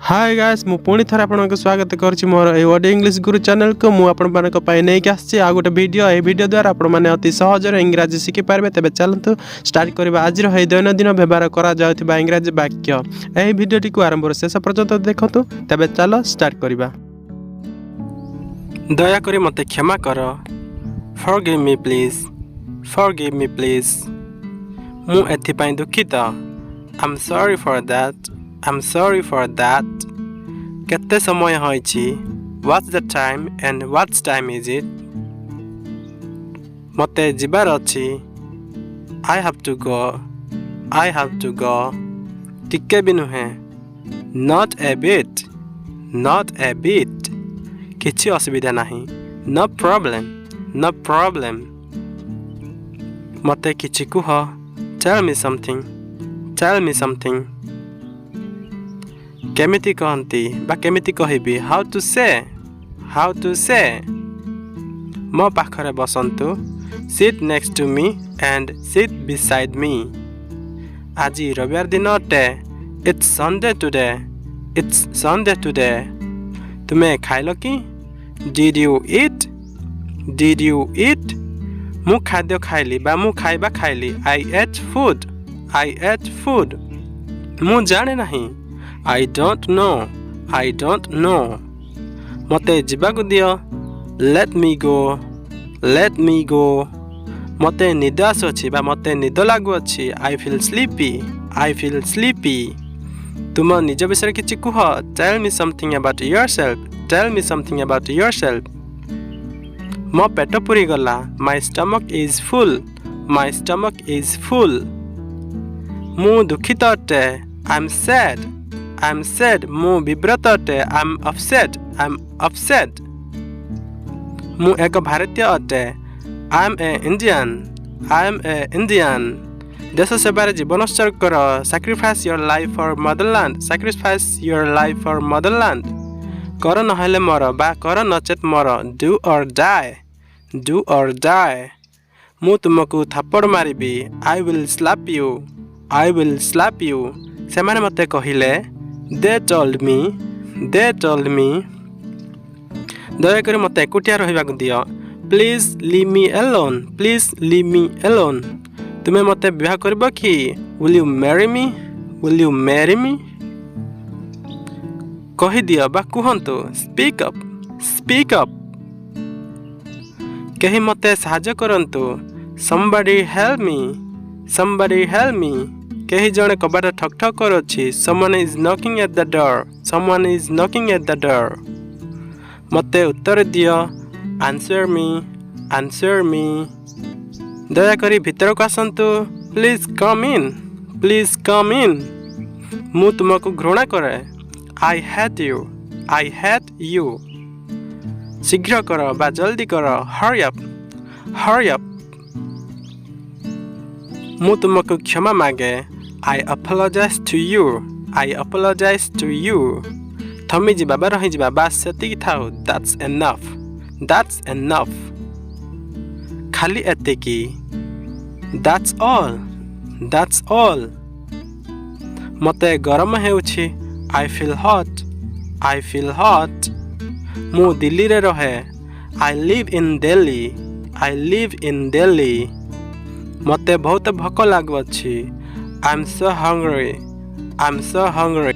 Hi guys मु पुणी थर आपनको स्वागत करछि मोर ए ओडी इंग्लिश गुरु चैनल को मु आपन मानक पय नै के आछि आ गोटे वीडियो ए वीडियो द्वारा आपन माने अति सहज रे इंग्लिश सिखि पारबे। तबे चलंतु स्टार्ट करबा आज रो हे दैनंदिन व्यवहार करा जाउथिबा इंग्लिश वाक्य। एही वीडियोटी को आरंभ रो शेष पर्यंत देखंतु। तबे चलो स्टार्ट करबा। दया करी मते क्षमा कर। Forgive me please. Forgive me please. मु एथि पय दुखित। I am sorry for that. I'm sorry for that. केते समय होइछि? What's the time and what time is it? मते जिबार अछि। I have to go. I have to go. टिके भी नुहे। Not a bit. Not a bit. किछि असुविधा नाही। No problem. No problem. मते किछि कुह। Tell me something. Tell me something. केमिति कहंती बा केमिति कहिबी? How to say? How to say? मो पाखरे बसंतु। Sit next to me and sit beside me. आज रविवार दिन अटे। It's Sunday today. It's Sunday today. तुमे खाइलो कि? Did you eat? Did you eat? मु खाद्य खाइली बा मु खाइबा खाइली। I ate food. I ate food. मु जाने नहीं। I don't know. I don't know. मते जिबाकु दियो। Let me go. Let me go. मते निद आसुछि बा मते निद लागु अछि। I feel sleepy. I feel sleepy. तुम निज विषय किछि कुह। Tell me something about yourself. Tell me something about yourself. मो पेट पुरी गला। My stomach is full. My stomach is full. मु दुखित अटे। I'm sad. I'm sad. मु विब्रत अटे। I'm upset. I'm upset. मु एक भारतीय अटे। I'm a Indian. I'm a Indian. देश सेवारे जीवन उत्सर्ग कर। Sacrifice your life for motherland. Sacrifice your life for motherland. कर नहले मर बा कर नचेत मर। Do or die. Do or die. मु तुमको थप्पड़ मारिबी। I will slap you. I will slap you. सेमाने मते कहिले। They told me. They told me. दया करी मते एकुटिया रहिबाकु दियो। Please leave me alone. Please leave me alone. तुमे मते विवाह करबो कि? Will you marry me? Will you marry me? कहि दियो बा कुहंतु। Speak up. Speak up. केहि मते सहाय्य करंतु। Somebody help me. Somebody help me. केहि जणे कबाट ठक ठक करछि। Someone is knocking at the door. Someone is knocking at the door. मते उत्तर दियो। Answer me. Answer me. दया करी भीतर को आसंतु। Please come in. Please come in. मु तुमको घृणा करे। I hate you. I hate you. शीघ्र कर बा जल्दी कर। Hurry up. Hurry up. मु तुमको क्षमा मागे। I apologize to you. I apologize to you. थमी जिबा बा रहि जिबा बा सेति थाउ। That's enough. That's enough. खाली एतेकी। That's all. That's all. मते गरम हेउछि। I feel hot. I feel hot. मु दिल्ली रे रहे। I live in Delhi. I live in Delhi. मते बहुत भोक लागु अछि। I'm so hungry. I'm so hungry.